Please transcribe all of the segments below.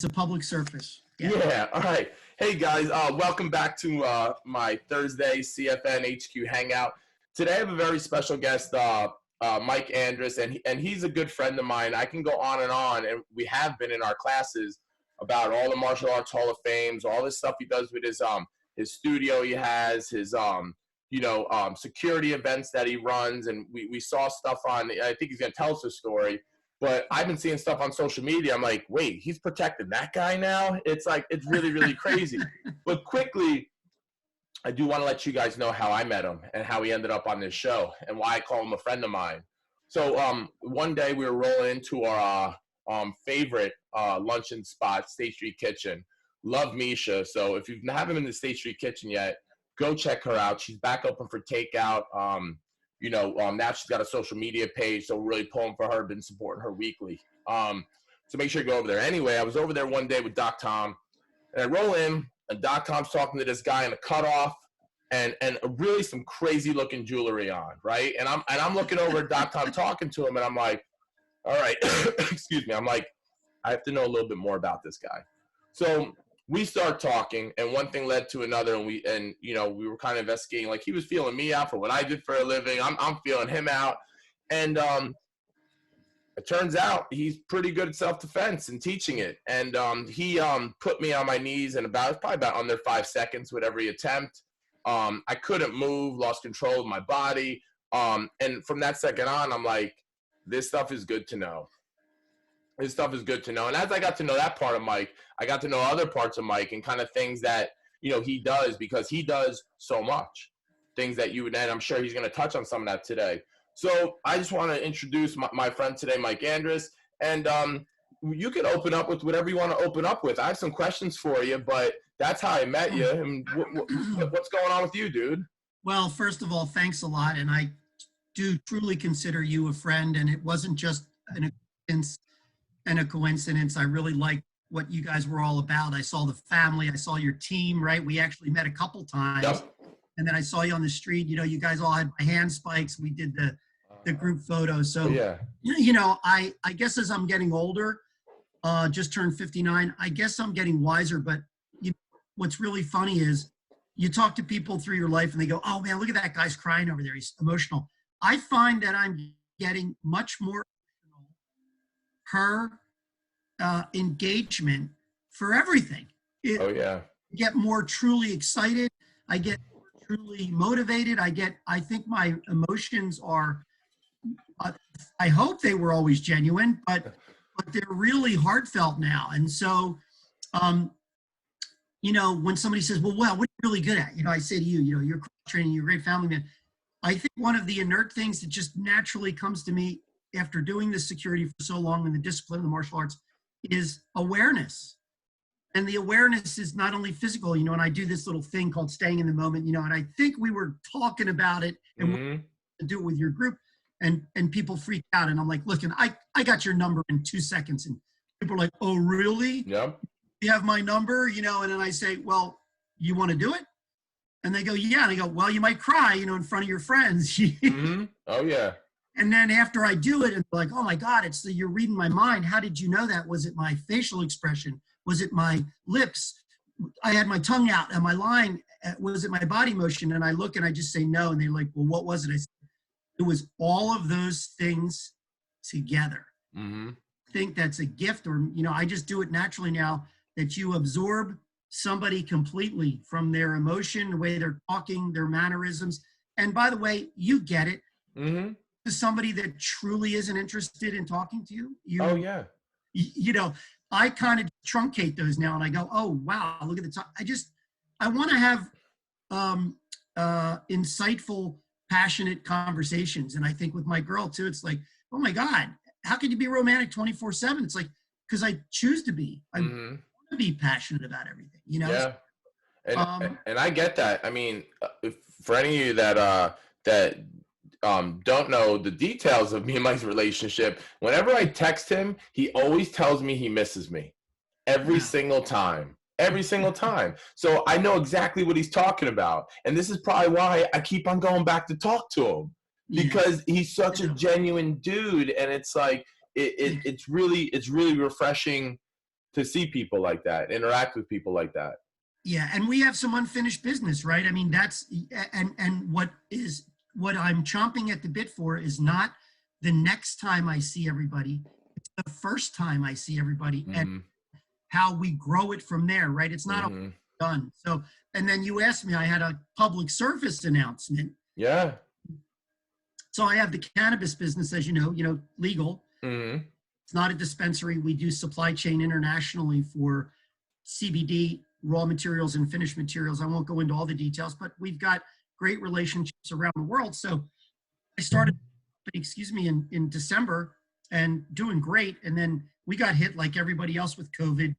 It's a public surface. Yeah. All right. Hey guys, welcome back to my Thursday CFN HQ Hangout. Today I have a very special guest, Mike Andrus, and he's a good friend of mine. I can go on, and we have been in our classes about all the martial arts Hall of Fames, all this stuff he does with his studio he has, his security events that he runs, and we saw stuff on. I think he's gonna tell us a story. But I've been seeing stuff on social media. I'm like, wait, he's protecting that guy now? It's like, it's really, really crazy. But quickly, I do want to let you guys know how I met him and how he ended up on this show and why I call him a friend of mine. So one day we were rolling into our favorite luncheon spot, State Street Kitchen. Love Misha. So if you haven't been to State Street Kitchen yet, go check her out. She's back open for takeout. Now she's got a social media page, so we're really pulling for her, been supporting her weekly. So make sure you go over there. Anyway, I was over there one day with Doc Tom, and I roll in, and Doc Tom's talking to this guy in a cutoff and really some crazy looking jewelry on, right? And I'm looking over at Doc Tom talking to him, and I'm like, all right, excuse me. I'm like, I have to know a little bit more about this guy. So we start talking, and one thing led to another, and we were kind of investigating. Like, he was feeling me out for what I did for a living. I'm feeling him out, and it turns out he's pretty good at self-defense and teaching it. And he put me on my knees in probably about under 5 seconds with every attempt. I couldn't move, lost control of my body, and from that second on, I'm like, this stuff is good to know. This stuff is good to know. And as I got to know that part of Mike, I got to know other parts of Mike and kind of things that, he does, because he does so much. Things that and I'm sure he's going to touch on some of that today. So I just want to introduce my friend today, Mike Andrus. And you can open up with whatever you want to open up with. I have some questions for you, but that's how I met you. And what's going on with you, dude? Well, first of all, thanks a lot. And I do truly consider you a friend. And it wasn't just an acquaintance and a coincidence. I really like what you guys were all about. I saw the family, I saw your team, right? We actually met a couple times. Yep. And then I saw you on the street. You guys all had hand spikes. We did the group photo. So, yeah. I guess as I'm getting older, just turned 59, I guess I'm getting wiser. But what's really funny is you talk to people through your life and they go, oh man, look at that guy's crying over there. He's emotional. I find that I'm getting much more her engagement for everything. I get more truly excited. I get more truly motivated. I think my emotions are, I hope they were always genuine, but they're really heartfelt now. And so, when somebody says, well, what are you really good at? I say to you, you're training, you're a great family man. I think one of the inert things that just naturally comes to me after doing this security for so long in the discipline of the martial arts is awareness. And the awareness is not only physical, and I do this little thing called staying in the moment, and I think we were talking about it and do it with your group, and people freak out. And I'm like, listen, I got your number in 2 seconds. And people are like, oh, really? Yep. You have my number, and then I say, well, you want to do it? And they go, yeah. And I go, well, you might cry, in front of your friends. Mm-hmm. Oh, yeah. And then after I do it, and like, oh my God, you're reading my mind. How did you know that? Was it my facial expression? Was it my lips? I had my tongue out. Am I lying? Was it my body motion? And I look and I just say no. And they're like, well, what was it? I said, it was all of those things together. Mm-hmm. I think that's a gift, or, I just do it naturally now, that you absorb somebody completely from their emotion, the way they're talking, their mannerisms. And by the way, you get it. Mm-hmm. Somebody that truly isn't interested in talking to you. Oh yeah. I kind of truncate those now, and I go, oh wow, look at the top. I want to have insightful, passionate conversations. And I think with my girl too, it's like, oh my God, how could you be romantic 24/7? It's like, because I choose to be. I want to be passionate about everything. Yeah. And I get that. I mean, for any of you that don't know the details of me and Mike's relationship, whenever I text him, he always tells me he misses me every single time. So I know exactly what he's talking about. And this is probably why I keep on going back to talk to him, because he's such a genuine dude. And it's like, it's really refreshing to see people like that, interact with people like that. Yeah, and we have some unfinished business, right? I mean, that's and what I'm chomping at the bit for is not the next time I see everybody, it's the first time I see everybody, and how we grow it from there, right? It's not done. So, and then you asked me, I had a public service announcement. Yeah. So I have the cannabis business, as you know, legal. It's not a dispensary. We do supply chain internationally for CBD, raw materials and finished materials. I won't go into all the details, but we've got great relationships around the world. So I started, in December and doing great. And then we got hit like everybody else with COVID.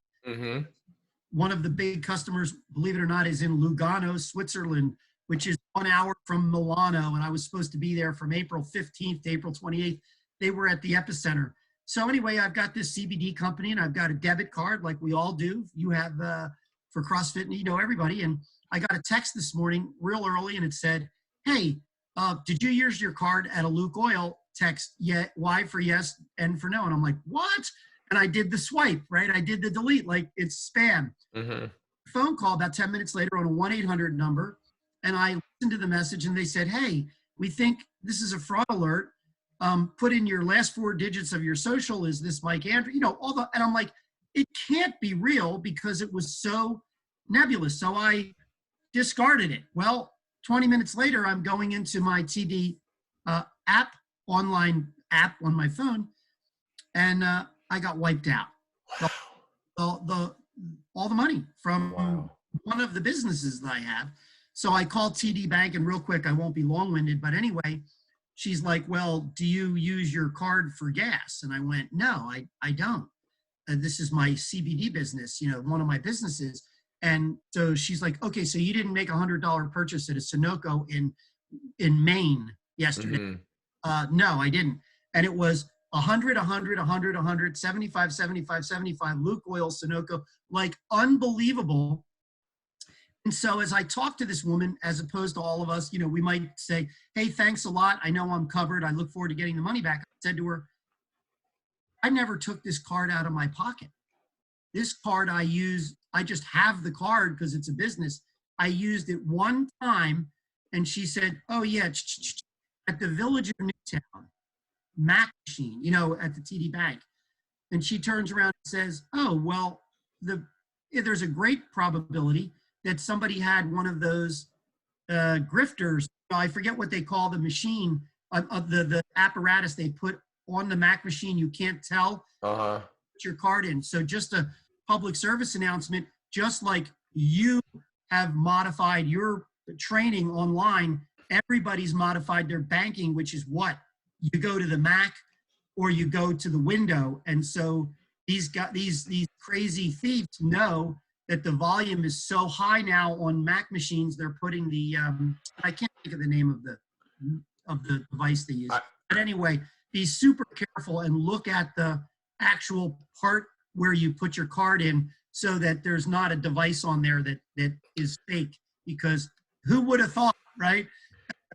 One of the big customers, believe it or not, is in Lugano, Switzerland, which is 1 hour from Milano. And I was supposed to be there from April 15th to April 28th. They were at the epicenter. So anyway, I've got this CBD company and I've got a debit card like we all do. You have for CrossFit, and everybody. And I got a text this morning real early and it said, hey, did you use your card at a Luke Oil? Text, yeah, Y for yes, N for no. And I'm like, what? And I did the swipe, right? I did the delete, like it's spam. Phone call about 10 minutes later on a 1-800 number. And I listened to the message and they said, hey, we think this is a fraud alert. Put in your last 4 digits of your social. Is this Mike Andrus? And I'm like, it can't be real because it was so nebulous. So I discarded it. Well, 20 minutes later, I'm going into my TD online app on my phone, and I got wiped out. All the money from one of the businesses that I have. So I called TD Bank, and real quick, I won't be long-winded, but anyway, she's like, well, do you use your card for gas? And I went, no, I don't. This is my CBD business, one of my businesses. And so she's like, okay, so you didn't make $100 purchase at a Sunoco in Maine yesterday. No, I didn't. And it was 100, 75, 75, Luke Oil, Sunoco, like unbelievable. And so as I talk to this woman, as opposed to all of us, we might say, hey, thanks a lot. I know I'm covered. I look forward to getting the money back. I said to her, I never took this card out of my pocket. This card I use, I just have the card because it's a business. I used it one time and she said, oh yeah, at the Village of Newtown, Mac machine, at the TD Bank. And she turns around and says, oh, well, there's a great probability that somebody had one of those grifters. I forget what they call the machine, the apparatus they put on the Mac machine. You can't tell. Put your card in. So just a public service announcement, just like you have modified your training online, everybody's modified their banking, which is what? You go to the Mac or you go to the window. And so these crazy thieves know that the volume is so high now on Mac machines, they're putting the, I can't think of the name of the device they use. But anyway, be super careful and look at the actual part where you put your card in so that there's not a device on there that is fake, because who would have thought, right?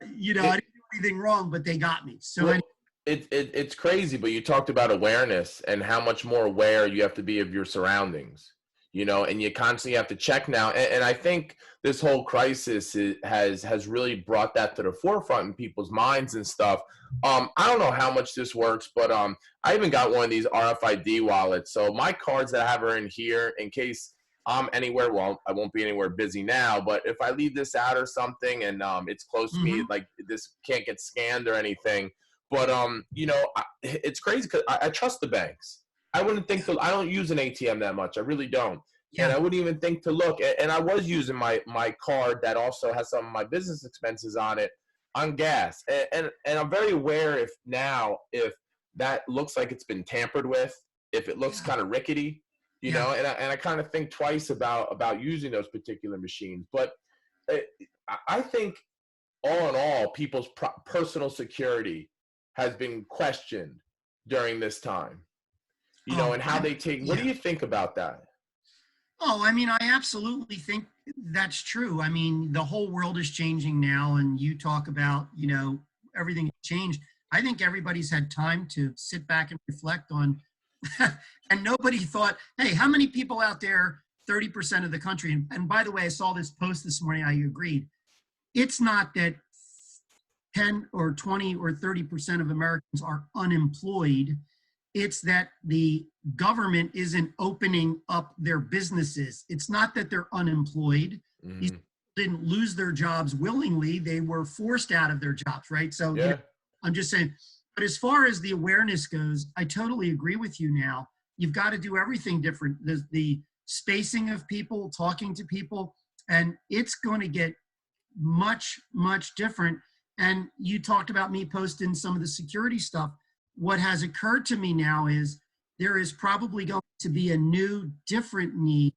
I didn't do anything wrong, but they got me. So well, it's crazy, but you talked about awareness and how much more aware you have to be of your surroundings. And you constantly have to check now. And I think this whole crisis has really brought that to the forefront in people's minds and stuff. I don't know how much this works, but I even got one of these RFID wallets. So my cards that I have are in here in case I'm anywhere. Well, I won't be anywhere busy now, but if I leave this out or something and it's close to me, like this can't get scanned or anything. But, it's crazy because I trust the banks. I wouldn't think I don't use an ATM that much. I really don't. Yeah. And I wouldn't even think to look. And I was using my card that also has some of my business expenses on it on gas. And I'm very aware if that looks like it's been tampered with, if it looks kind of rickety, know, and I kind of think twice about using those particular machines. But I think all in all, people's personal security has been questioned during this time. And how they take, what do you think about that? Oh, I mean, I absolutely think that's true. I mean, the whole world is changing now, and you talk about, everything changed. I think everybody's had time to sit back and reflect on And nobody thought, hey, how many people out there, 30% of the country, and by the way, I saw this post this morning, I agreed. It's not that 10 or 20 or 30% of Americans are unemployed. It's that the government isn't opening up their businesses. It's not that they're unemployed. These people didn't lose their jobs willingly. They were forced out of their jobs, right? So Yeah. I'm just saying, but as far as the awareness goes, I totally agree with you now. You've got to do everything different. The spacing of people, talking to people, and it's going to get much, much different. And you talked about me posting some of the security stuff. What has occurred to me now is there is probably going to be a new, different need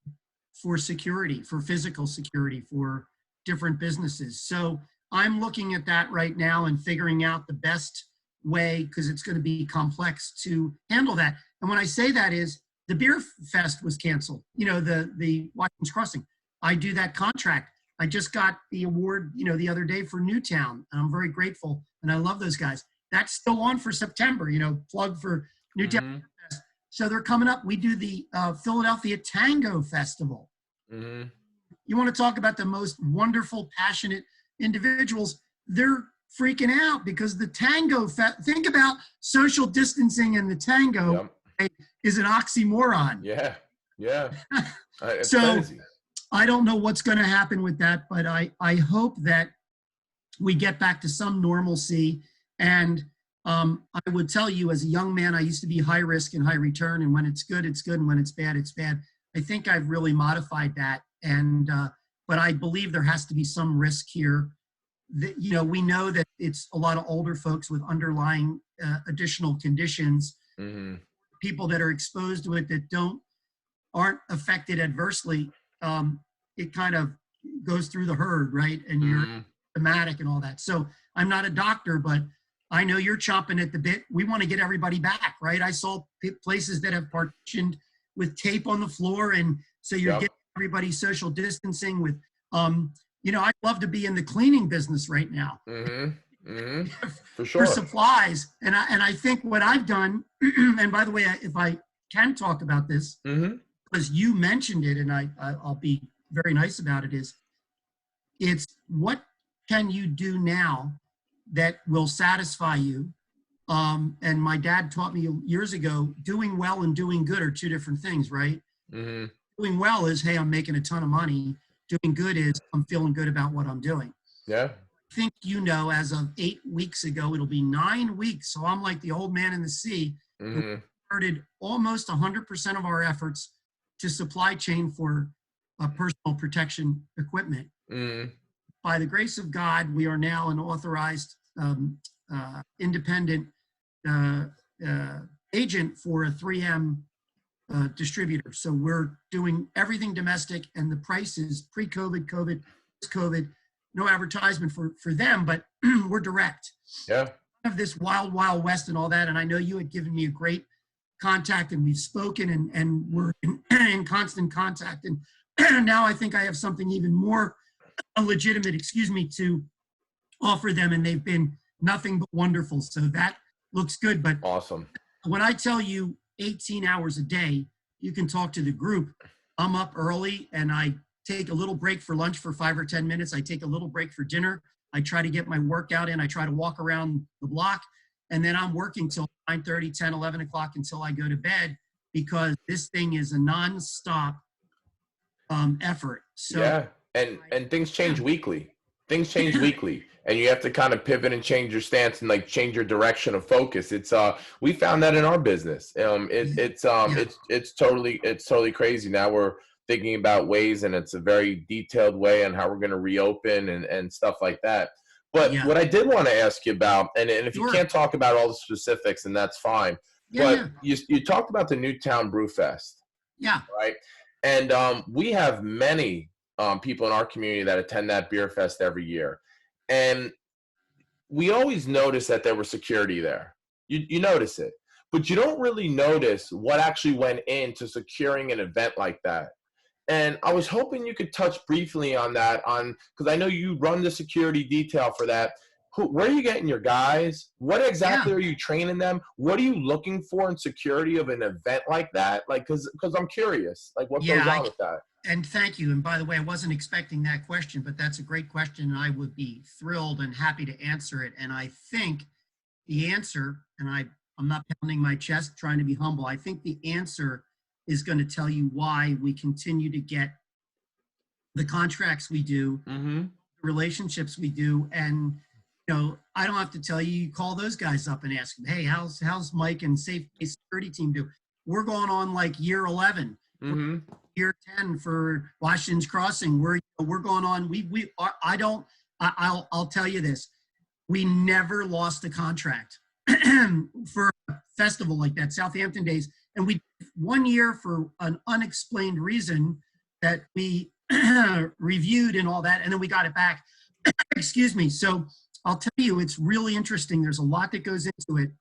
for security, for physical security, for different businesses. So I'm looking at that right now and figuring out the best way, because it's going to be complex to handle that. And when I say that is, the beer fest was canceled, the Watkins Crossing. I do that contract. I just got the award, the other day for Newtown, and I'm very grateful, and I love those guys. That's still on for September, plug for Newtown. So they're coming up. We do the Philadelphia Tango Festival. You want to talk about the most wonderful, passionate individuals? They're freaking out because the tango, think about social distancing and the tango is an oxymoron. Yeah. It's so crazy. I don't know what's going to happen with that, but I hope that we get back to some normalcy. And I would tell you, as a young man, I used to be high risk and high return. And when it's good, it's good. And when it's bad, it's bad. I think I've really modified that. And, but I believe there has to be some risk here. That, we know that it's a lot of older folks with underlying additional conditions, people that are exposed to it that aren't affected adversely. It kind of goes through the herd, right? And you're symptomatic and all that. So I'm not a doctor, but I know you're chomping at the bit. We want to get everybody back, right? I saw places that have partitioned with tape on the floor, and so you're getting everybody social distancing with, I'd love to be in the cleaning business right now. For sure. For supplies. And I think what I've done, and by the way, if I can talk about this, because you mentioned it, and I'll be very nice about it, it's what can you do now that will satisfy you? And my dad taught me years ago, doing well and doing good are two different things, right? Doing well is, hey, I'm making a ton of money. Doing good is, I'm feeling good about what I'm doing. Yeah. I think, as of 8 weeks ago, it'll be 9 weeks. So I'm like the old man in the sea. We converted almost 100% of our efforts to supply chain for personal protection equipment. By the grace of God, we are now an authorized independent agent for a 3M distributor. So we're doing everything domestic, and the price is pre-COVID, COVID, post-COVID, no advertisement for them, but we're direct. Yeah. Of this wild, wild west and all that. And I know you had given me a great contact, and we've spoken, and we're in constant contact. And now I think I have something even more legitimate, to offer them. And they've been nothing but wonderful. So that looks good. But awesome. When I tell you 18 hours a day, you can talk to the group. I'm up early, and I take a little break for lunch for 5 or 10 minutes. I take a little break for dinner. I try to get my workout in. I try to walk around the block, and then I'm working till 9:30, 10, 11 o'clock until I go to bed, because this thing is a nonstop effort. So yeah, and things change weekly. Things change weekly, and you have to kind of pivot and change your stance and change your direction of focus. It's we found that in our business. It's totally crazy. Now we're thinking about ways, and it's a very detailed way on how we're going to reopen and stuff like that. But what I did want to ask you about, and if you can't talk about all the specifics, and that's fine. You talked about the Newtown Brew Fest. Yeah. Right. And we have many people in our community that attend that beer fest every year. And we always notice that there was security there. You notice it. But you don't really notice what actually went into securing an event like that. And I was hoping you could touch briefly on that, because I know you run the security detail for that. where are you getting your guys? What exactly Yeah, are you training them? What are you looking for in security of an event like that? Like, because I'm curious, like what yeah. goes on with that? And thank you. And by the way, I wasn't expecting that question, but that's a great question. And I would be thrilled and happy to answer it. And I think the answer, and I'm not pounding my chest trying to be humble, I think the answer is going to tell you why we continue to get the contracts we do, Mm-hmm. relationships we do. And, I don't have to tell you, you call those guys up and ask them, hey, how's Mike and safety security team do? We're going on like year 11. Mm-hmm. Year 10 for Washington's Crossing. We're going on. I'll tell you this. We never lost a contract for a festival like that, Southampton Days. And we 1 year for an unexplained reason that we reviewed and all that, and then we got it back. Excuse me. So I'll tell you, it's really interesting. There's a lot that goes into it.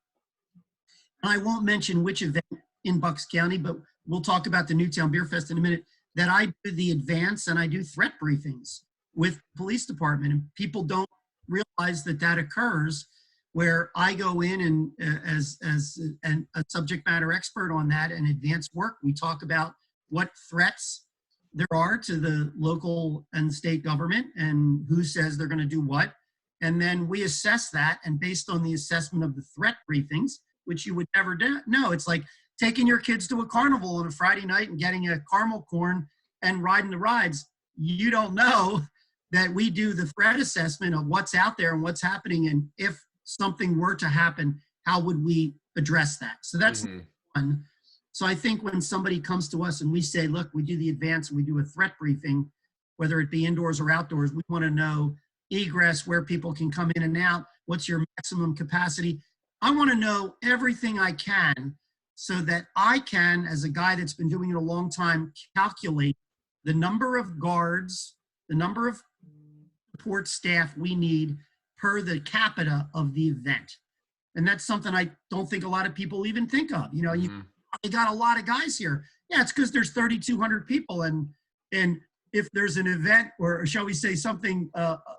And I won't mention which event in Bucks County, but we'll talk about the Newtown Beer Fest in a minute, that I do the advance and I do threat briefings with the police department. And people don't realize that occurs, where I go in and as a subject matter expert on that and advanced work, we talk about what threats there are to the local and state government and who says they're going to do what. And then we assess that, and based on the assessment of the threat briefings, which you would never know, it's like taking your kids to a carnival on a Friday night and getting a caramel corn and riding the rides. You don't know that we do the threat assessment of what's out there and what's happening. And if something were to happen, how would we address that? So that's one. So I think when somebody comes to us and we say, look, we do the advance and we do a threat briefing, whether it be indoors or outdoors, we want to know egress, where people can come in and out, what's your maximum capacity. I want to know everything I can so that I can, as a guy that's been doing it a long time, calculate the number of guards, the number of support staff we need per the capita of the event. And that's something I don't think a lot of people even think of. You got a lot of guys here. Yeah, it's because there's 3,200 people. And if there's an event, or shall we say something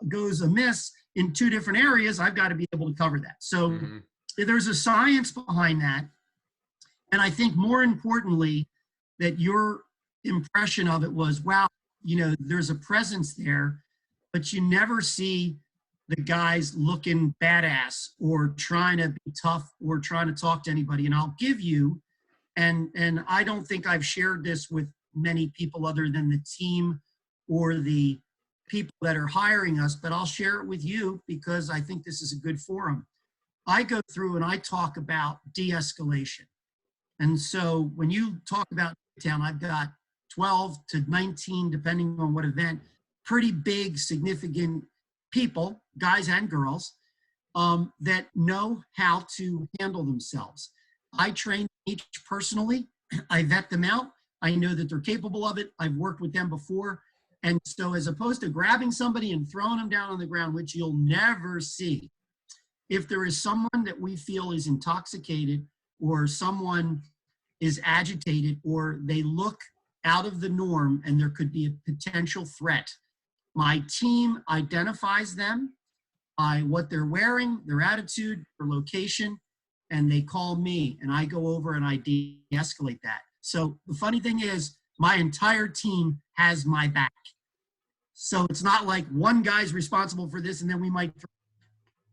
goes amiss in 2 different areas, I've got to be able to cover that. So there's a science behind that. And I think more importantly, that your impression of it was, wow, there's a presence there, but you never see the guys looking badass or trying to be tough or trying to talk to anybody. And I'll give you, and I don't think I've shared this with many people other than the team or the people that are hiring us, but I'll share it with you because I think this is a good forum. I go through and I talk about de-escalation. And so when you talk about Newtown, I've got 12 to 19, depending on what event, pretty big, significant people, guys and girls, that know how to handle themselves. I train each personally. I vet them out. I know that they're capable of it. I've worked with them before. And so as opposed to grabbing somebody and throwing them down on the ground, which you'll never see, if there is someone that we feel is intoxicated or someone is agitated or they look out of the norm and there could be a potential threat, my team identifies them by what they're wearing, their attitude, their location, and they call me and I go over and I de-escalate that. So the funny thing is my entire team has my back. So it's not like one guy's responsible for this and then we might,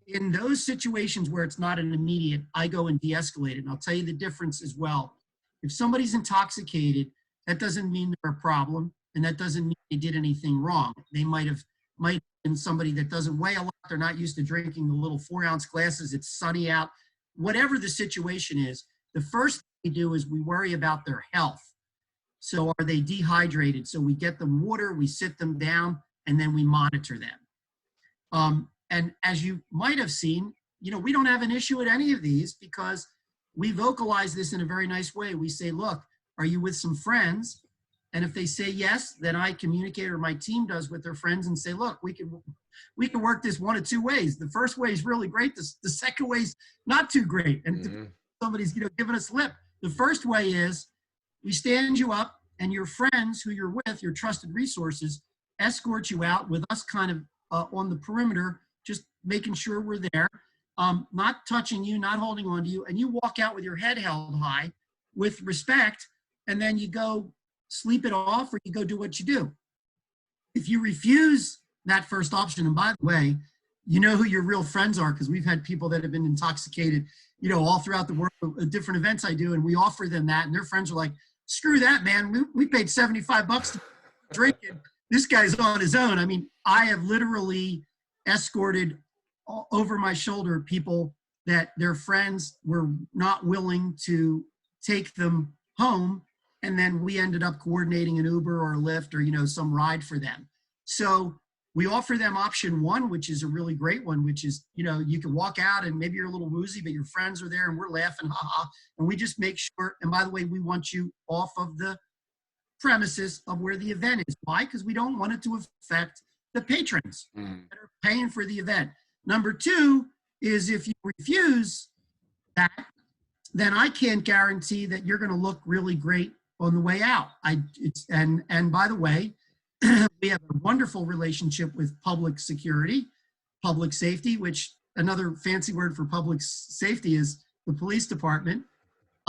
in those situations where it's not an immediate, I go and de-escalate it. And I'll tell you the difference as well. If somebody's intoxicated, that doesn't mean they're a problem, and that doesn't mean they did anything wrong. They might have been somebody that doesn't weigh a lot. They're not used to drinking the little 4-ounce glasses. It's sunny out. Whatever the situation is, the first thing we do is we worry about their health. So are they dehydrated? So we get them water, we sit them down, and then we monitor them. And as you might have seen, we don't have an issue at any of these because we vocalize this in a very nice way. We say, look, are you with some friends? And if they say yes, then I communicate, or my team does, with their friends and say, look, we can work this one of 2 ways. The first way is really great. The second way is not too great. And somebody's giving us lip. The first way is we stand you up and your friends who you're with, your trusted resources, escort you out with us kind of on the perimeter just making sure we're there, not touching you, not holding on to you, and you walk out with your head held high with respect, and then you go sleep it off or you go do what you do. If you refuse that first option, and by the way, you know who your real friends are, because we've had people that have been intoxicated, all throughout the world at different events I do, and we offer them that, and their friends are like, screw that, man. We paid $75 to drink it. This guy's on his own. I mean, I have literally escorted over my shoulder people that their friends were not willing to take them home, and then we ended up coordinating an Uber or a Lyft or some ride for them. So we offer them option one, which is a really great one, which is you can walk out and maybe you're a little woozy, but your friends are there and we're laughing, haha, and we just make sure. And by the way, we want you off of the premises of where the event is. Why? Because we don't want it to affect the patrons that are paying for the event. Number two is if you refuse that, then I can't guarantee that you're going to look really great on the way out. And by the way, we have a wonderful relationship with public security, public safety, which another fancy word for public safety is the police department.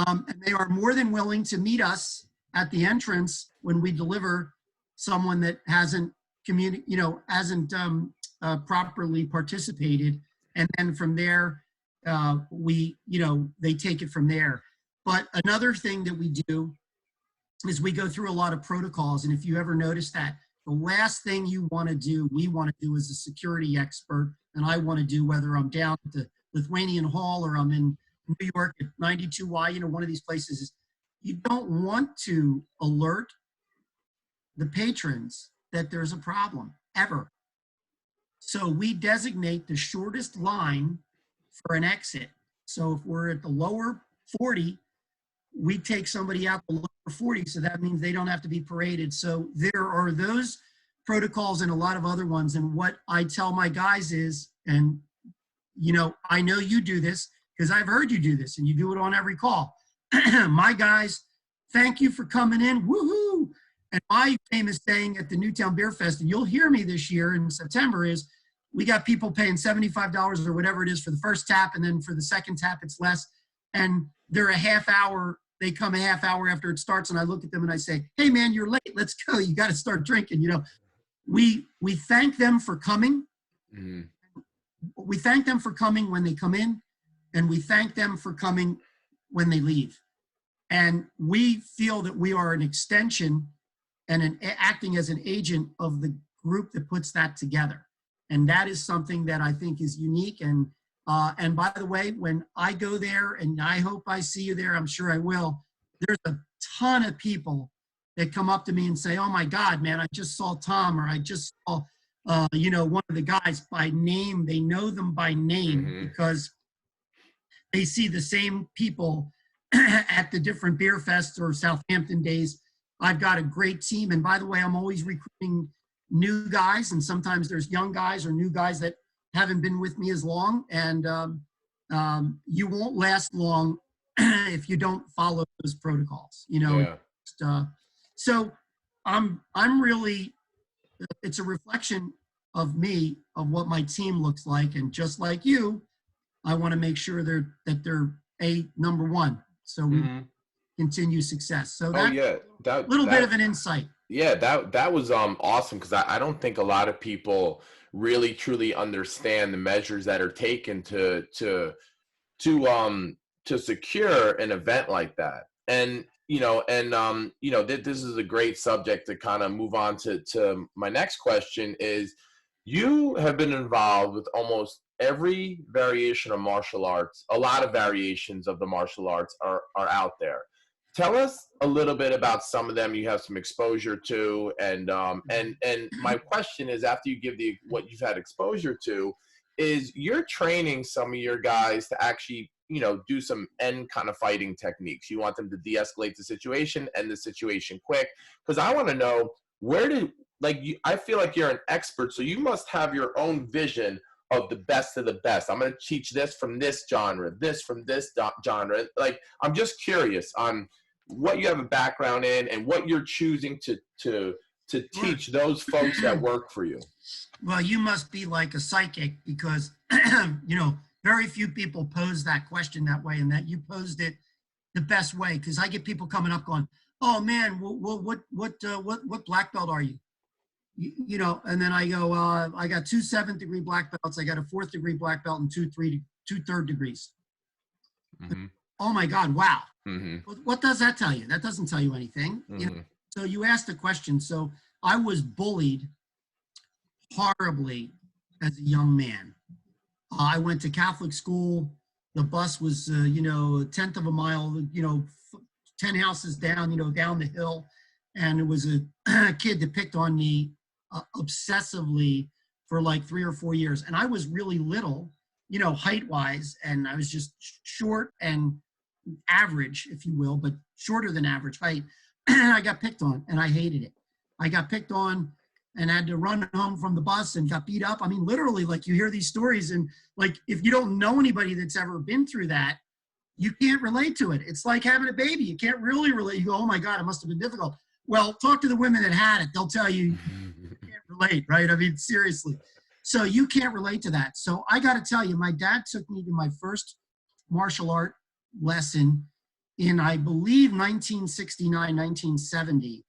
And they are more than willing to meet us at the entrance when we deliver someone that hasn't properly participated. And then from there, they take it from there. But another thing that we do is we go through a lot of protocols. And if you ever notice that, the last thing we want to do as a security expert, and I want to do, whether I'm down at the Lithuanian Hall or I'm in New York at 92Y, one of these places, is you don't want to alert the patrons that there's a problem, ever. So we designate the shortest line for an exit. So if we're at the lower 40, we take somebody out the lower 40, so that means they don't have to be paraded. So there are those protocols and a lot of other ones. And what I tell my guys is, and I know you do this because I've heard you do this and you do it on every call. My guys, thank you for coming in, woohoo! And my famous saying at the Newtown Beer Fest, and you'll hear me this year in September, is we got people paying $75 or whatever it is for the first tap, and then for the second tap it's less. And they're a half hour, they come a half hour after it starts, and I look at them and I say, hey man, you're late, let's go, you got to start drinking. We thank them for coming. Mm-hmm. We thank them for coming when they come in, and we thank them for coming when they leave. And we feel that we are an extension and acting as an agent of the group that puts that together. And that is something that I think is unique. And by the way, when I go there, and I hope I see you there, I'm sure I will, there's a ton of people that come up to me and say, oh my God, man, I just saw Tom, or I just saw, one of the guys by name. They know them by name because they see the same people at the different beer fests or Southampton days. I've got a great team. And by the way, I'm always recruiting new guys, and sometimes there's young guys or new guys that haven't been with me as long. And you won't last long if you don't follow those protocols, Yeah. So I'm really, it's a reflection of me, of what my team looks like. And just like you, I want to make sure that they're number one. So we continue success. So that's a little bit of an insight. Yeah, that was awesome, because I don't think a lot of people really truly understand the measures that are taken to secure an event like that. And this is a great subject to kind of move on to my next question. Is you have been involved with almost every variation of martial arts. A lot of variations of the martial arts are out there. Tell us a little bit about some of them you have some exposure to, and my question is, after you give what you've had exposure to, is you're training some of your guys to actually do some end kind of fighting techniques. You want them to de-escalate the situation, end the situation quick, because I want to know I feel like you're an expert, so you must have your own vision of the best of the best. I'm going to teach this from this genre, this from this genre. Like, I'm just curious on what you have a background in and what you're choosing to to Sure. teach those folks that work for you? Well, you must be like a psychic because, very few people pose that question that way, and that you posed it the best way. Because I get people coming up going, "Oh man, what black belt are you?" And then I go, "I got 2 7th-degree black belts. I got a 4th-degree black belt and two third degrees." Mm-hmm. Oh my God! Wow. Mm-hmm. What does that tell you? That doesn't tell you anything. Mm-hmm. So you asked the question. So I was bullied horribly as a young man. I went to Catholic school. The bus was, a tenth of a mile, 10 houses down, down the hill. And it was a kid that picked on me obsessively for like 3 or 4 years. And I was really little, height wise. And I was just short and average, if you will, but shorter than average height. And I got picked on and I hated it. I got picked on and had to run home from the bus and got beat up. I mean, literally, like, you hear these stories and like, if you don't know anybody that's ever been through that, you can't relate to it. It's like having a baby. You can't really relate. You go, "Oh my God, it must have been difficult." Well, talk to the women that had it. They'll tell you you can't relate, right? I mean, seriously. So you can't relate to that. So I got to tell you, my dad took me to my first martial art lesson in, I believe, 1969, 1970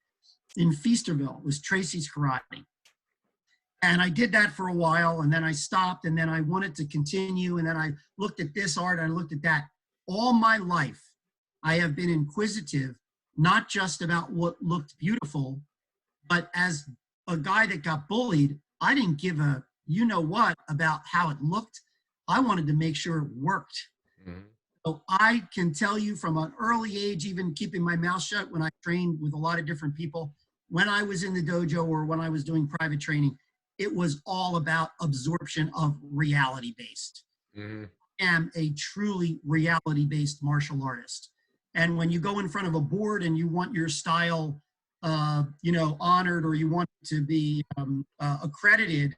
in Feasterville. It was Tracy's Karate. And I did that for a while, and then I stopped, and then I wanted to continue, and then I looked at this art, and I looked at that. All my life, I have been inquisitive, not just about what looked beautiful, but as a guy that got bullied, I didn't give a you-know-what about how it looked. I wanted to make sure it worked. Mm-hmm. So I can tell you from an early age, even keeping my mouth shut when I trained with a lot of different people, when I was in the dojo or when I was doing private training, it was all about absorption of reality-based. Mm-hmm. I am a truly reality-based martial artist. And when you go in front of a board and you want your style, honored, or you want to be accredited,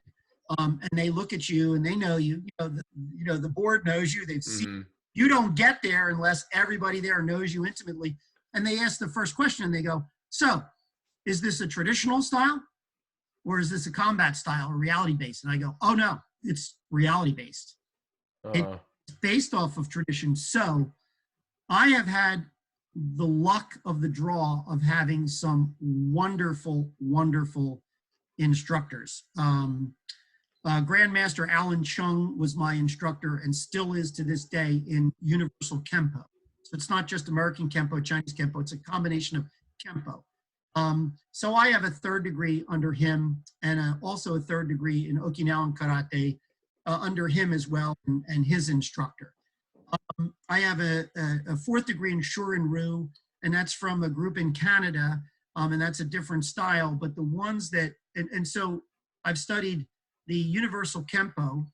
and they look at you and they know you, the board knows you, they've seen. Mm-hmm. You don't get there unless everybody there knows you intimately. And they ask the first question and they go, "So, is this a traditional style or is this a combat style or reality based?" And I go, "Oh no, it's reality based. It's based off of tradition." So I have had the luck of the draw of having some wonderful, wonderful instructors. Grandmaster Alan Chung was my instructor and still is to this day in Universal Kempo. So it's not just American Kempo, Chinese Kempo, it's a combination of Kempo. So I have a 3rd degree under him and also a 3rd degree in Okinawan Karate under him as well, and his instructor. I have a 4th degree in Shorin-Ryu, and that's from a group in Canada, and that's a different style. But the ones that, and so I've studied the Universal Kempo.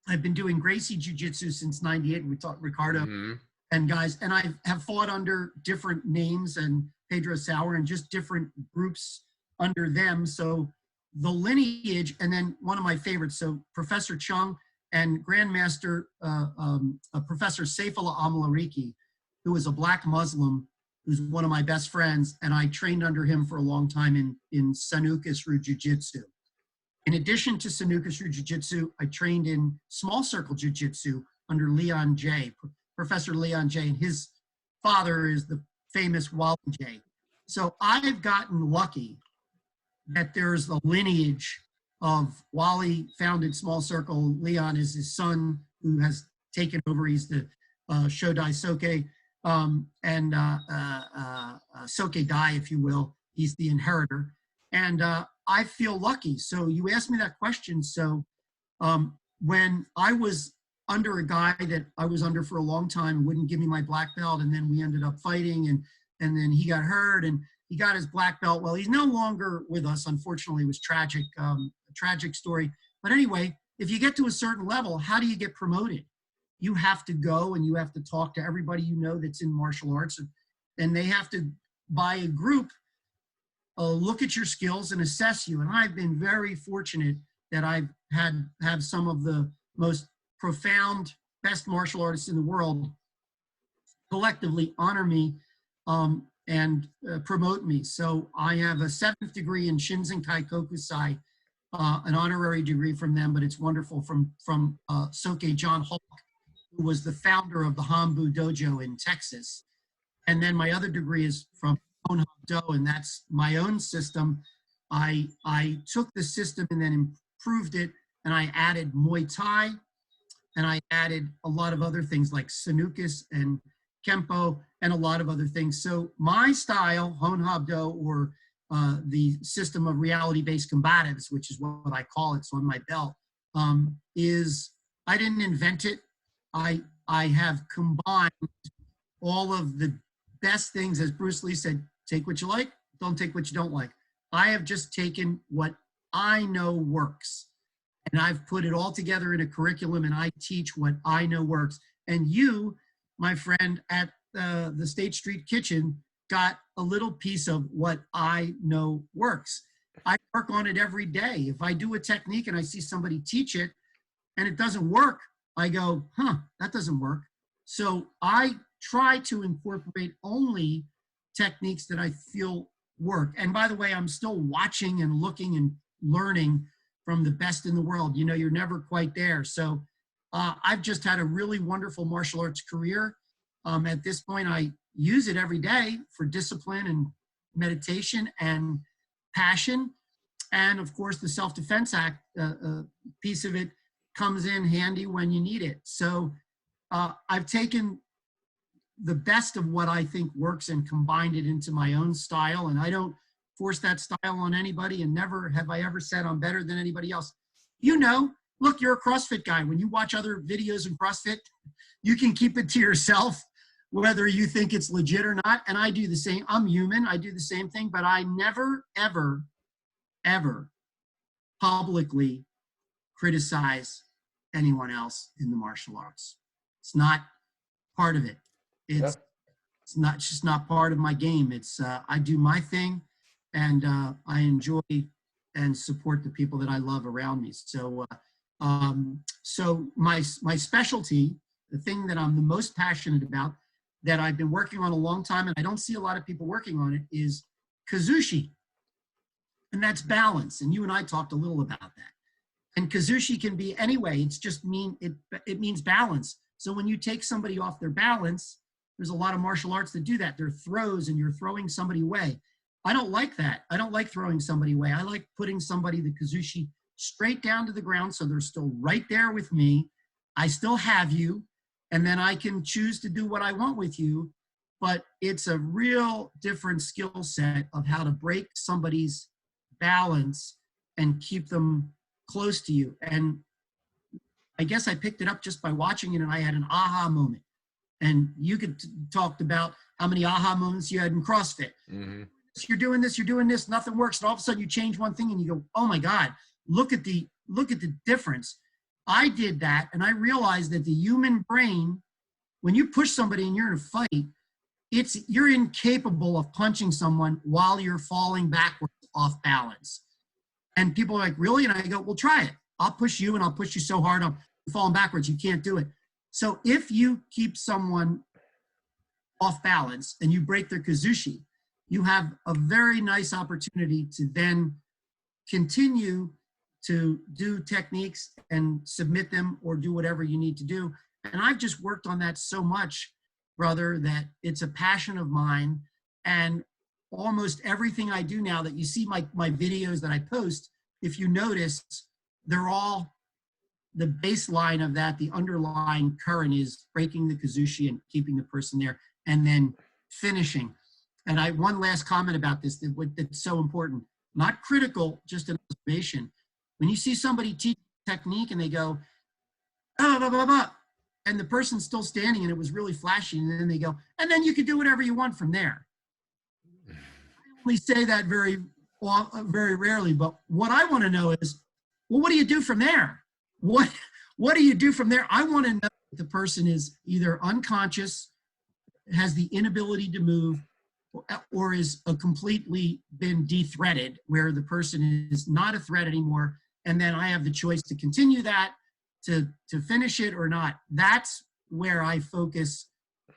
I've been doing Gracie Jiu-Jitsu since '98. We taught Ricardo and guys, and I have fought under different names and Pedro Sauer and just different groups under them. So the lineage, and then one of my favorites, so Professor Chung and Grandmaster Professor Saifullah Amalariki, who is a black Muslim, who's one of my best friends, and I trained under him for a long time in Sanukusru Jiu-Jitsu. In addition to Sanukusru Jiu-Jitsu, I trained in small circle Jiu-Jitsu under Leon J, Professor Leon J, and his father is the famous Wally J. So I've gotten lucky that there's a lineage of Wally founded Small Circle. Leon is his son who has taken over. He's the Shodai Soke and Soke Dai, if you will. He's the inheritor. And I feel lucky. So you asked me that question. So when I was under a guy that I was under for a long time, wouldn't give me my black belt, and then we ended up fighting, and then he got hurt and he got his black belt. Well, he's no longer with us. Unfortunately, it was tragic, a tragic story. But anyway, if you get to a certain level, how do you get promoted? You have to go and you have to talk to everybody you know that's in martial arts, and they have to, by a group, look at your skills and assess you. And I've been very fortunate that I've have some of the most profound, best martial artists in the world collectively honor me and promote me. So I have a 7th degree in Shinzen Kaikokusai, an honorary degree from them, but it's wonderful, from Soke John Hulk, who was the founder of the Hambu Dojo in Texas. And then my other degree is from Honhab Do, and that's my own system. I took the system and then improved it, and I added Muay Thai, and I added a lot of other things like Sanukas and Kempo and a lot of other things. So my style, Honhab Do, or the system of reality-based combatives, which is what I call it, so on my belt, is, I didn't invent it. I have combined all of the best things, as Bruce Lee said, take what you like, don't take what you don't like. I have just taken what I know works, and I've put it all together in a curriculum, and I teach what I know works. And you, my friend, at the State Street Kitchen, got a little piece of what I know works. I work on it every day. If I do a technique and I see somebody teach it and it doesn't work, I go, that doesn't work. So I try to incorporate only techniques that I feel work. And by the way, I'm still watching and looking and learning from the best in the world. You know, you're never quite there. So I've just had a really wonderful martial arts career. At this point, I use it every day for discipline and meditation and passion. And of course, the Self-Defense Act piece of it comes in handy when you need it. So I've taken the best of what I think works and combined it into my own style. And I don't force that style on anybody, and never have I ever said I'm better than anybody else. You know, look, you're a CrossFit guy. When you watch other videos in CrossFit, you can keep it to yourself, whether you think it's legit or not. And I do the same. I'm human. I do the same thing, but I never, ever, ever publicly criticize anyone else in the martial arts. It's not part of it. It's it's just not part of my game. It's I do my thing, and I enjoy and support the people that I love around me. So so my specialty, the thing that I'm the most passionate about, that I've been working on a long time, and I don't see a lot of people working on it, is Kazushi. And that's balance. And you and I talked a little about that. And Kazushi can be anyway. It's just it means balance. So when you take somebody off their balance, there's a lot of martial arts that do that. They're throws, and you're throwing somebody away. I don't like that. I don't like throwing somebody away. I like putting somebody, the Kazushi, straight down to the ground, so they're still right there with me. I still have you, and then I can choose to do what I want with you. But it's a real different skill set of how to break somebody's balance and keep them close to you. And I guess I picked it up just by watching it, and I had an aha moment. And you could talk about how many aha moments you had in CrossFit. Mm-hmm. You're doing this, nothing works. And all of a sudden you change one thing and you go, oh my God, look at the difference. I did that, and I realized that the human brain, when you push somebody and you're in a fight, you're incapable of punching someone while you're falling backwards off balance. And people are like, really? And I go, well, try it. I'll push you, and I'll push you so hard I'm falling backwards, you can't do it. So if you keep someone off balance and you break their Kazushi, you have a very nice opportunity to then continue to do techniques and submit them or do whatever you need to do. And I've just worked on that so much, brother, that it's a passion of mine. And almost everything I do now that you see my videos that I post, if you notice, they're all the baseline of that. The underlying current is breaking the Kazushi and keeping the person there, and then finishing. And one last comment about this that's so important, not critical, just an observation. When you see somebody teach technique and they go, oh, blah, blah, blah, and the person's still standing and it was really flashy, and then they go, and then you can do whatever you want from there. I only say that very rarely, but what I want to know is, well, what do you do from there? What do you do from there? I want to know if the person is either unconscious, has the inability to move, or is completely been de-threaded, where the person is not a threat anymore, and then I have the choice to continue that, to finish it or not. That's where I focus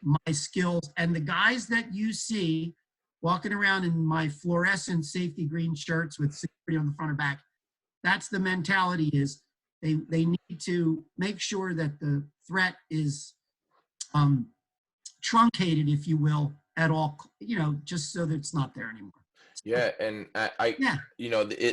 my skills. And the guys that you see walking around in my fluorescent safety green shirts with security on the front or back. That's the mentality is they need to make sure that the threat is truncated, if you will, at all, just so that it's not there anymore. So, Yeah, and I yeah,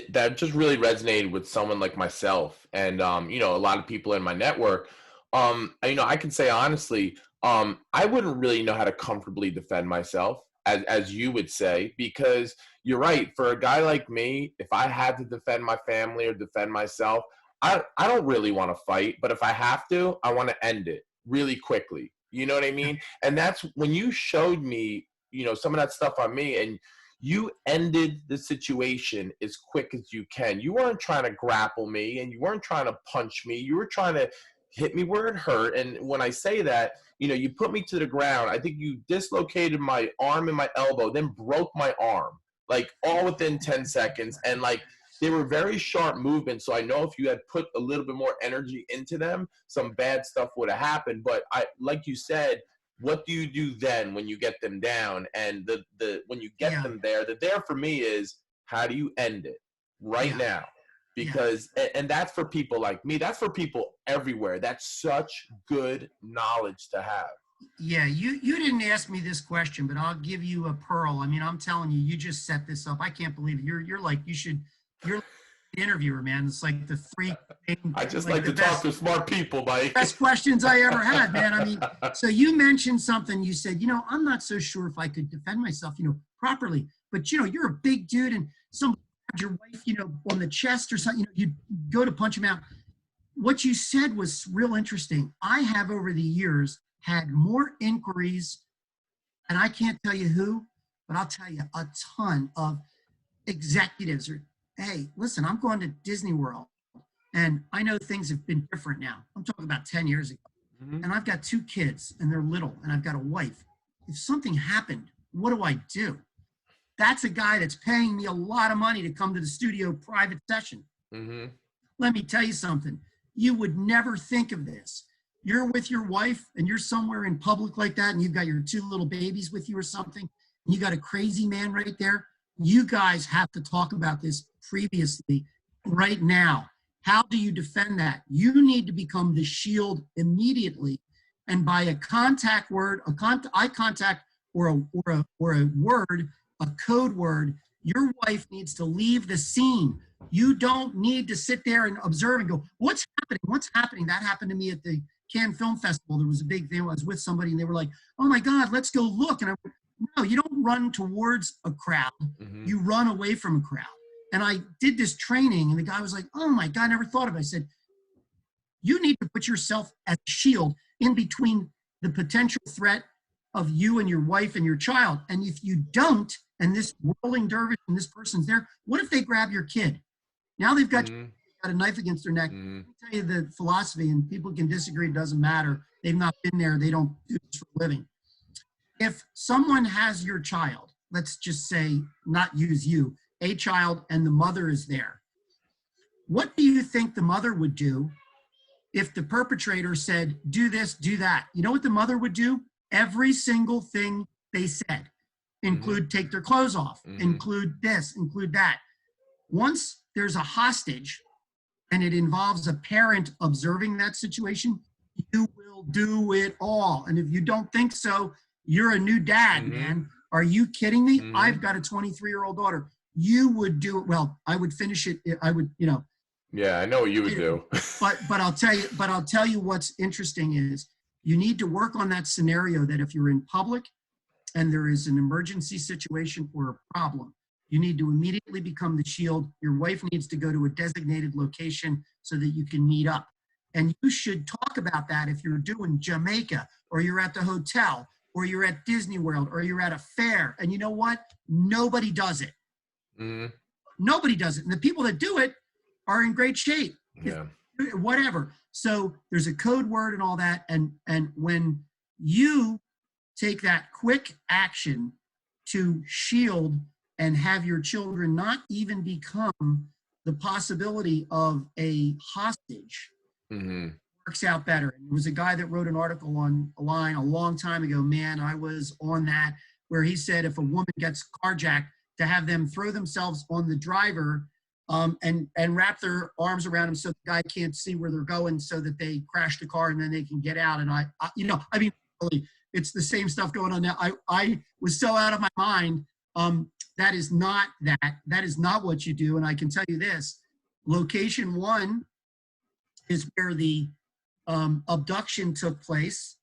that just really resonated with someone like myself, and a lot of people in my network. I can say honestly, I wouldn't really know how to comfortably defend myself, as you would say, because you're right. For a guy like me, if I had to defend my family or defend myself, I don't really want to fight, but if I have to, I want to end it really quickly. You know what I mean? And that's when you showed me, some of that stuff on me, and you ended the situation as quick as you can. You weren't trying to grapple me and you weren't trying to punch me. You were trying to hit me where it hurt. And when I say that, you put me to the ground. I think you dislocated my arm and my elbow, then broke my arm, like all within 10 seconds. And like, they were very sharp movements. So I know if you had put a little bit more energy into them, some bad stuff would have happened. But like you said, what do you do then when you get them down? And when you get them there, the there for me is, how do you end it right now? Because and that's for people like me. That's for people everywhere. That's such good knowledge to have. Yeah, you didn't ask me this question, but I'll give you a pearl. I mean, I'm telling you, you just set this up. I can't believe it. You're like you're the interviewer, man. It's like the three. I just like to talk to smart people, Mike. Best questions I ever had, man. I mean, so you mentioned something. You said, I'm not so sure if I could defend myself, properly. But you're a big dude, and somebody grabbed your wife, on the chest or something. You go to punch him out. What you said was real interesting. I have over the years had more inquiries, and I can't tell you who, but I'll tell you a ton of executives are, hey, listen, I'm going to Disney World, and I know things have been different now. I'm talking about 10 years ago. And I've got 2 kids, and they're little, and I've got a wife. If something happened, what do I do? That's a guy that's paying me a lot of money to come to the studio private session. Let me tell you something. You would never think of this. You're with your wife and you're somewhere in public like that, and you've got your 2 little babies with you or something, and you got a crazy man right there. You guys have to talk about this previously right now. How do you defend that? You need to become the shield immediately, and by a contact word, eye contact, or a word, a code word, your wife needs to leave the scene. You don't need to sit there and observe and go, what's happening? What's happening? That happened to me at the Cannes Film Festival. There was a big thing. I was with somebody and they were like, oh my God, let's go look. And I went, no, you don't run towards a crowd. You run away from a crowd. And I did this training and the guy was like, oh my God, I never thought of it. I said, you need to put yourself as a shield in between the potential threat of you and your wife and your child. And if you don't, and this whirling dervish and this person's there, what if they grab your kid? Now they've got a knife against their neck. Let me tell you the philosophy, and people can disagree, it doesn't matter. They've not been there. They don't do this for a living. If someone has your child, let's just say, not use you, a child, and the mother is there, what do you think the mother would do if the perpetrator said, do this, do that? You know what the mother would do? Every single thing they said. Include take their clothes off, include this, include that. Once there's a hostage and it involves a parent observing that situation, you will do it all. And if you don't think so, you're a new dad, man. Are you kidding me? I've got a 23-year-old daughter. You would do it. Well, I would finish it. I would, Yeah, I know what you would do. but I'll tell you what's interesting is you need to work on that scenario that if you're in public and there is an emergency situation or a problem, you need to immediately become the shield. Your wife needs to go to a designated location so that you can meet up. And you should talk about that if you're doing Jamaica, or you're at the hotel, or you're at Disney World, or you're at a fair. And you know what? Nobody does it. Nobody does it. And the people that do it are in great shape. Yeah. Whatever. So there's a code word and all that. And when you take that quick action to shield and have your children not even become the possibility of a hostage, works out better. And there was a guy that wrote an article on a line a long time ago. Man, I was on that, where he said if a woman gets carjacked, to have them throw themselves on the driver and wrap their arms around him so the guy can't see where they're going, so that they crash the car and then they can get out. And I really, it's the same stuff going on now. I was so out of my mind. That is not what you do. And I can tell you this: location 1 is where the abduction took place,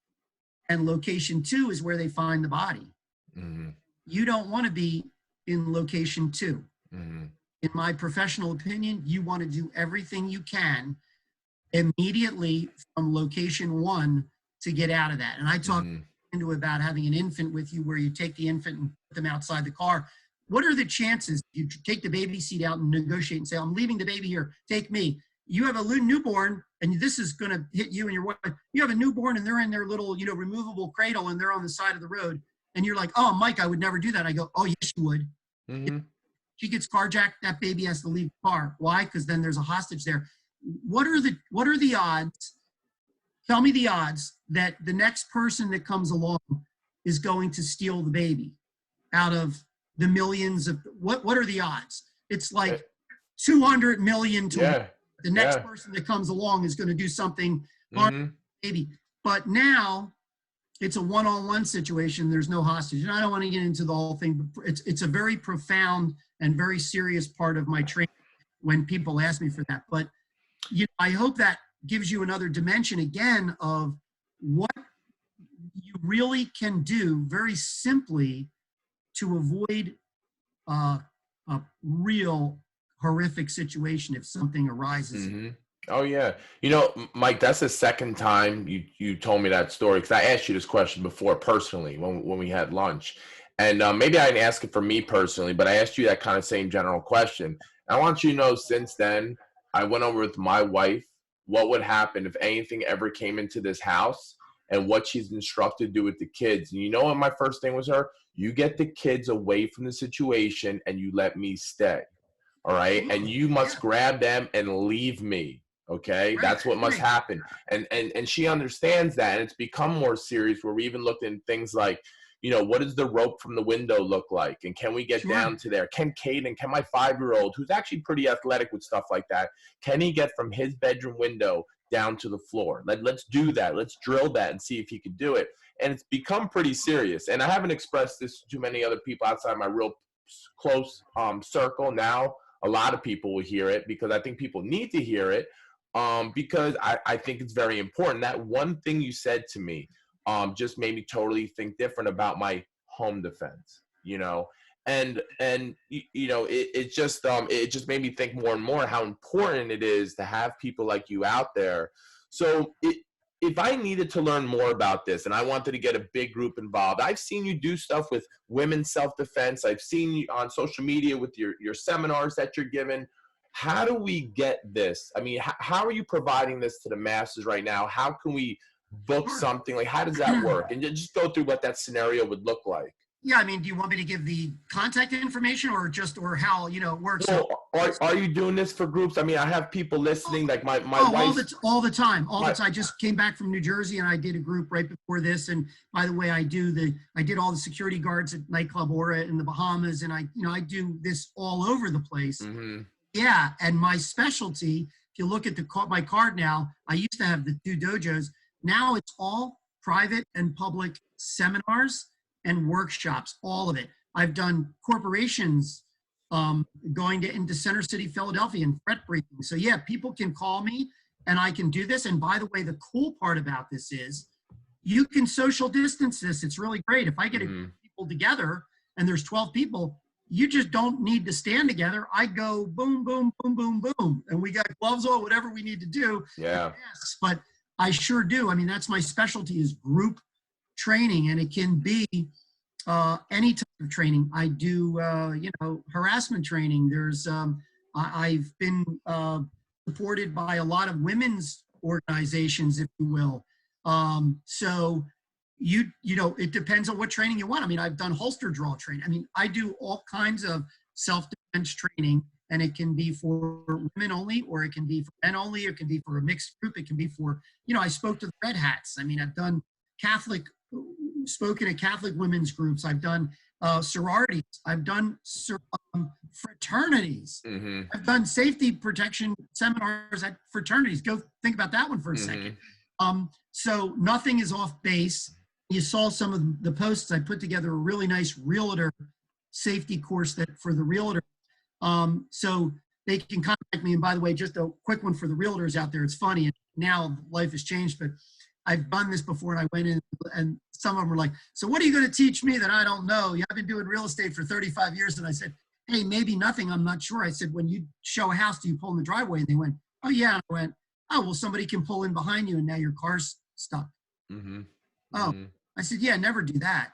and location 2 is where they find the body. Mm-hmm. You don't want to be in location 2. Mm-hmm. In my professional opinion, you want to do everything you can immediately from location 1 to get out of that. And I talked into about having an infant with you, where you take the infant and put them outside the car. What are the chances you take the baby seat out and negotiate and say, I'm leaving the baby here, take me? You have a newborn, and this is going to hit you and your wife. You have a newborn and they're in their little, removable cradle, and they're on the side of the road. And you're like, oh, Mike, I would never do that. I go, oh, yes, you would. Mm-hmm. If she gets carjacked, that baby has to leave the car. Why? Because then there's a hostage there. What are the odds? Tell me the odds that the next person that comes along is going to steal the baby out of the millions of, what are the odds? It's like 200 million to 1. The next person that comes along is going to do something hard to the baby. But now it's a one-on-one situation. There's no hostage. And I don't want to get into the whole thing, but it's a very profound and very serious part of my training when people ask me for that. But I hope that gives you another dimension again of what you really can do very simply to avoid a real horrific situation if something arises. Mm-hmm. Oh yeah. Mike, that's the second time you told me that story, because I asked you this question before personally when we had lunch. And maybe I didn't ask it for me personally, but I asked you that kind of same general question. I want you to know, since then, I went over with my wife what would happen if anything ever came into this house and what she's instructed to do with the kids. And you know what my first thing was her? You get the kids away from the situation and you let me stay. All right. And you must grab them and leave me. Okay. That's what must happen. And she understands that. And it's become more serious, where we even looked in things like, what does the rope from the window look like? And can we get down to there? Can my 5-year-old, who's actually pretty athletic with stuff like that, can he get from his bedroom window down to the floor? Let's do that. Let's drill that and see if he can do it. And it's become pretty serious. And I haven't expressed this to many other people outside my real close circle. Now a lot of people will hear it, because I think people need to hear it, because I think it's very important. That one thing you said to me just made me totally think different about my home defense, and it just made me think more and more how important it is to have people like you out there. So if I needed to learn more about this and I wanted to get a big group involved, I've seen you do stuff with women's self-defense. I've seen you on social media with your seminars that you're giving. How do we get this? I mean, how are you providing this to the masses right now? How can we book something? Like, how does that work? And just go through what that scenario would look like. Yeah, I mean, do you want me to give the contact information or how it works? Well, are you doing this for groups? I mean, I have people listening, like my wife. All the time. I just came back from New Jersey and I did a group right before this. And by the way, I did all the security guards at nightclub Aura in the Bahamas, and I do this all over the place. Mm-hmm. Yeah, and my specialty, if you look at my card now, I used to have the 2 dojos. Now it's all private and public seminars and workshops, all of it. I've done corporations going into Center City, Philadelphia, and threat briefing. So yeah, people can call me and I can do this. And by the way, the cool part about this is you can social distance this. It's really great. If I get a group of people together and there's 12 people, you just don't need to stand together. I go boom, boom, boom, boom, boom. And we got gloves on, whatever we need to do. Yeah. Yes, but I sure do. I mean, that's my specialty, is group training, and it can be any type of training. I do, harassment training. There's, I've been supported by a lot of women's organizations, if you will. So it depends on what training you want. I mean, I've done holster draw training. I mean, I do all kinds of self-defense training, and it can be for women only, or it can be for men only, it can be for a mixed group, it can be for, I spoke to the Red Hats. I mean, I've done Catholic spoken at Catholic women's groups. I've done sororities. I've done fraternities. Mm-hmm. I've done safety protection seminars at fraternities. Go think about that one for a second. So nothing is off base. You saw some of the posts. I put together a really nice realtor safety course that for the realtor. So they can contact me. And by the way, just a quick one for the realtors out there. It's funny. And now life has changed, but I've done this before, and I went in and some of them were like, so what are you going to teach me that I don't know? I've been doing real estate for 35 years. And I said, hey, maybe nothing. I'm not sure. I said, when you show a house, do you pull in the driveway? And they went, oh yeah. And I went, oh, well, somebody can pull in behind you and now your car's stuck. Oh, I said, yeah, never do that.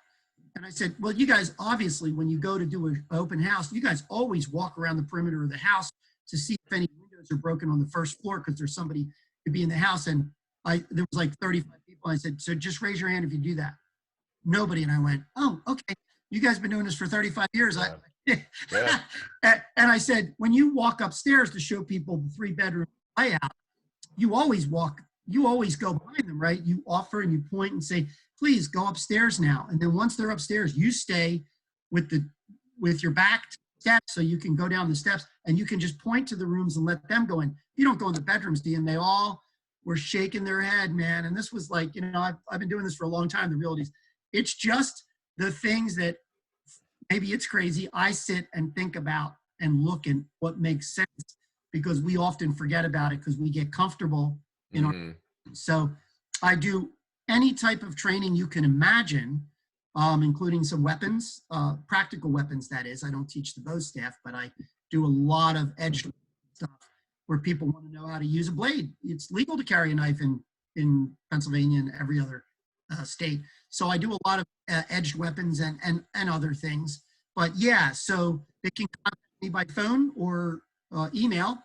And I said, well, you guys, obviously, when you go to do an open house, you guys always walk around the perimeter of the house to see if any windows are broken on the first floor because there's somebody to be in the house. And there was like 35 people. I said, so just raise your hand if you do that. Nobody. And I went, oh, okay. You guys have been doing this for 35 years. Yeah. And I said, when you walk upstairs to show people the 3-bedroom layout, you always go behind them, right? You offer and you point and say, please go upstairs now. And then once they're upstairs, you stay with your back to the steps so you can go down the steps and you can just point to the rooms and let them go in. You don't go in the bedrooms, do you? And they all were shaking their head, man. And this was like, I've been doing this for a long time, the realties. It's just the things that maybe it's crazy. I sit and think about and look at what makes sense because we often forget about it because we get comfortable in our. So I do any type of training you can imagine, including some weapons, practical weapons, that is. I don't teach the bow staff, but I do a lot of edged stuff where people want to know how to use a blade. It's legal to carry a knife in Pennsylvania and every other state. So I do a lot of edged weapons and other things. But yeah, so they can contact me by phone or email.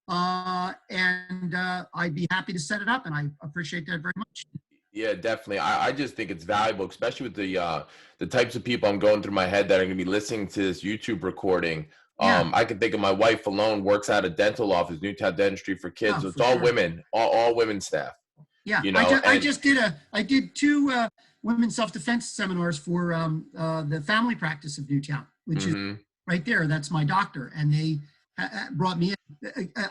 And I'd be happy to set it up, and I appreciate that very much. Yeah, definitely. I just think it's valuable, especially with the types of people I'm going through my head that are going to be listening to this YouTube recording. Yeah. I can think of my wife alone works at a dental office, Newtown Dentistry for Kids. Oh, So it's for all sure. women, all women staff. Yeah, I did 2 women's self-defense seminars for the family practice of Newtown, which is right there. That's my doctor, and they brought me in.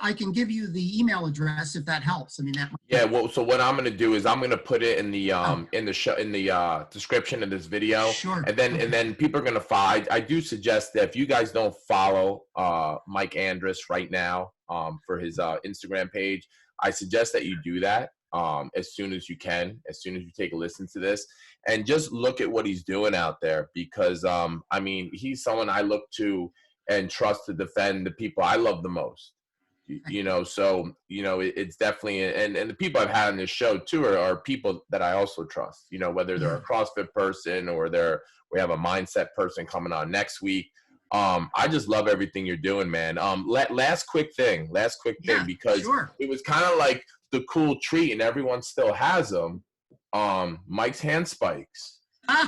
I can give you the email address if that helps. I mean, that. Yeah. Well, so what I'm going to do is I'm going to put it in the description of this video. Sure. And then people are going to follow. I do suggest that if you guys don't follow Mike Andrus right now for his Instagram page, I suggest that you do that as soon as you can, as soon as you take a listen to this, and just look at what he's doing out there because I mean, he's someone I look to and trust to defend the people I love the most. So it's definitely, and the people I've had on this show too are people that I also trust, whether they're a CrossFit person or we have a mindset person coming on next week. I just love everything you're doing, man. Last quick thing, because sure. It was kind of like the cool treat and everyone still has them. Mike's hand spikes.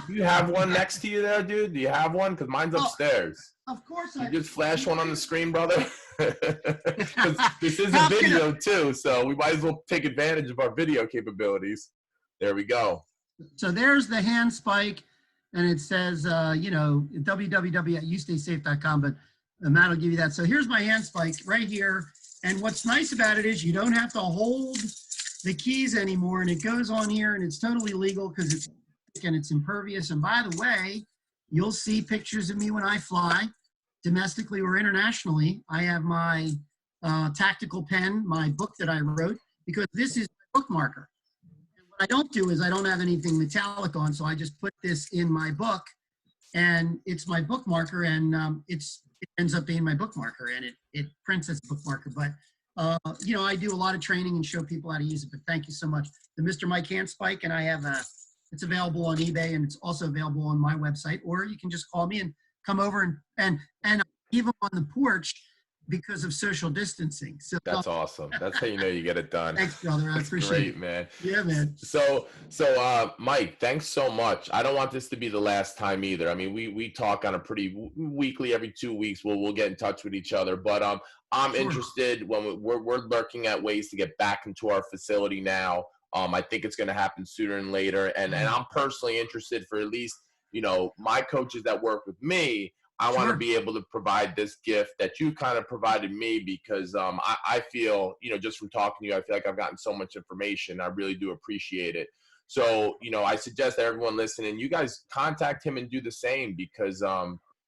Do you have one next to you there, dude? Do you have one? Because mine's upstairs. Of course. You just flash one on the screen, brother. This is a video too, so we might as well take advantage of our video capabilities. There we go. So there's the hand spike, and it says, www.youstaysafe.com, but Matt will give you that. So here's my hand spike right here. And what's nice about it is you don't have to hold the keys anymore, and it goes on here, and it's totally legal because it's impervious. And by the way, you'll see pictures of me when I fly, domestically or internationally. I have my tactical pen, my book that I wrote, because this is my book marker. And what I don't do is I don't have anything metallic on, so I just put this in my book, and it's my book marker, and it ends up being my book marker, and it prints as a book marker. But I do a lot of training and show people how to use it. But thank you so much. The Mr. Mike Hand Spike, and I have it's available on eBay, and it's also available on my website, or you can just call me and come over and even on the porch because of social distancing. So that's awesome. That's how you get it done. Thanks, brother. I appreciate great, it. Man. Yeah, man. So Mike, thanks so much. I don't want this to be the last time either. I mean, we talk on a pretty weekly, every 2 weeks. We'll get in touch with each other. But I'm interested when we're looking at ways to get back into our facility now. I think it's going to happen sooner than later. And I'm personally interested for at least, you know, my coaches that work with me. I want to be able to provide this gift that you kind of provided me, because I feel, you know, just from talking to you, I feel like I've gotten so much information. I really do appreciate it. So, you know, I suggest that everyone listening, you guys contact him and do the same, because,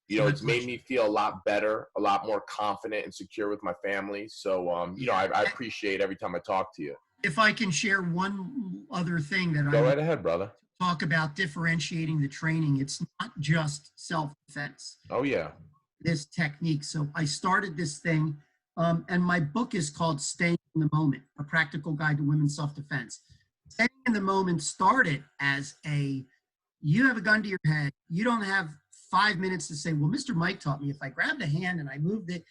you know, it's made me feel a lot better, a lot more confident and secure with my family. So, you know, I appreciate every time I talk to you. If I can share one other thing that Go right ahead, brother. Talk about differentiating the training. It's not just self-defense. Oh, yeah. This technique. So I started this thing, and my book is called Staying in the Moment, A Practical Guide to Women's Self-Defense. Staying in the Moment started as you have a gun to your head. You don't have 5 minutes to say, well, Mr. Mike taught me if I grabbed a hand and I moved it,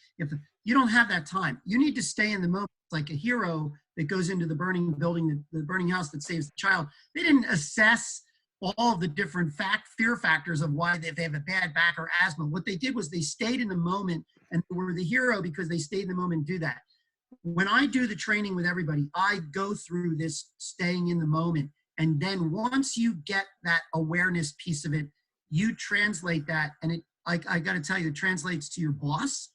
you don't have that time. You need to stay in the moment. It's like a hero that goes into the burning building, the burning house that saves the child. They didn't assess all of the different fear factors of why if they have a bad back or asthma. What they did was they stayed in the moment, and they were the hero because they stayed in the moment and do that. When I do the training with everybody, I go through this staying in the moment. And then once you get that awareness piece of it, you translate that. And I got to tell you, it translates to your boss.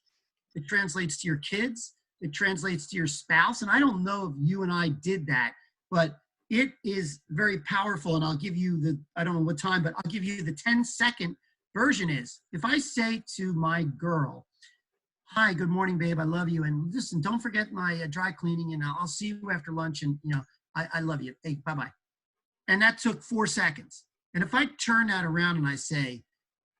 It translates to your kids. It translates to your spouse. And I don't know if you and I did that, but it is very powerful. And I'll give you I don't know what time, but I'll give you the 10-second version is, if I say to my girl, hi, good morning, babe, I love you. And listen, don't forget my dry cleaning, and I'll see you after lunch. And, you know, I love you. Hey, bye-bye. And that took 4 seconds. And if I turn that around and I say,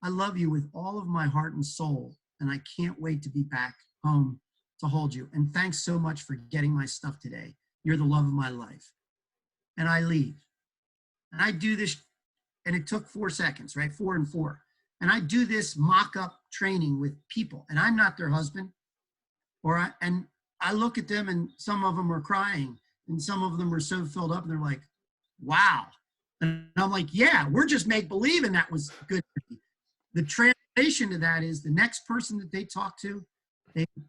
I love you with all of my heart and soul, and I can't wait to be back home to hold you. And thanks so much for getting my stuff today. You're the love of my life. And I leave. And I do this, and it took 4 seconds, right? 4 and 4. And I do this mock-up training with people, and I'm not their husband. And I look at them, and some of them are crying, and some of them are so filled up, and they're like, wow. And I'm like, yeah, we're just make-believe, and that was good. The translation to that is the next person that they talk to,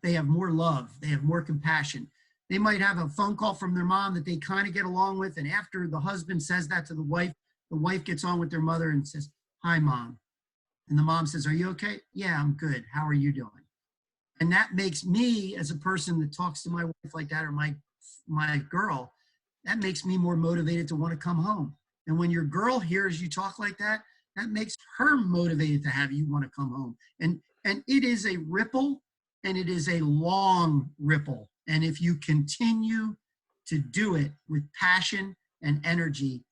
they have more love. They have more compassion. They might have a phone call from their mom that they kind of get along with. And after the husband says that to the wife gets on with their mother and says, hi, Mom. And the mom says, are you okay? Yeah, I'm good. How are you doing? And that makes me, as a person that talks to my wife like that, or my girl, that makes me more motivated to want to come home. And when your girl hears you talk like that, that makes her motivated to have you want to come home. And it is a ripple, and it is a long ripple. And if you continue to do it with passion and energy,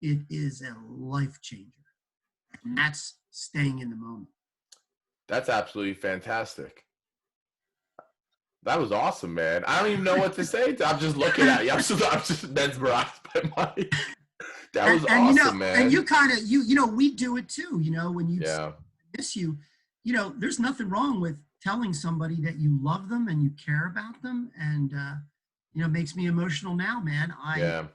it is a life changer. And that's staying in the moment. That's absolutely fantastic. That was awesome, man. I don't even know what to say. I'm just looking at you. I'm just mesmerized by Mike. That was awesome, you know, man. And you kind of, you know, we do it too, you know, when you miss you know, there's nothing wrong with telling somebody that you love them and you care about them. And, you know, it makes me emotional now, man. I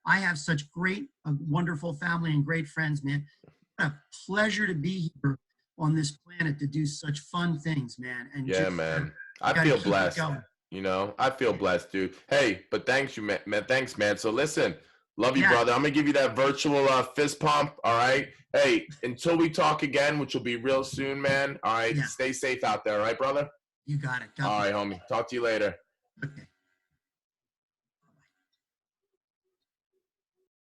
have such a wonderful family and great friends, man. What a pleasure to be here on this planet to do such fun things, man. And yeah, man. I feel blessed. You know, I feel blessed, dude. Hey, but thanks you, man. Thanks, man. So listen, love you, brother. I'm gonna give you that virtual fist pump. All right. Hey, until we talk again, which will be real soon, man. All right. Stay safe out there. All right, brother. You got it. All right, homie. Talk to you later. Okay.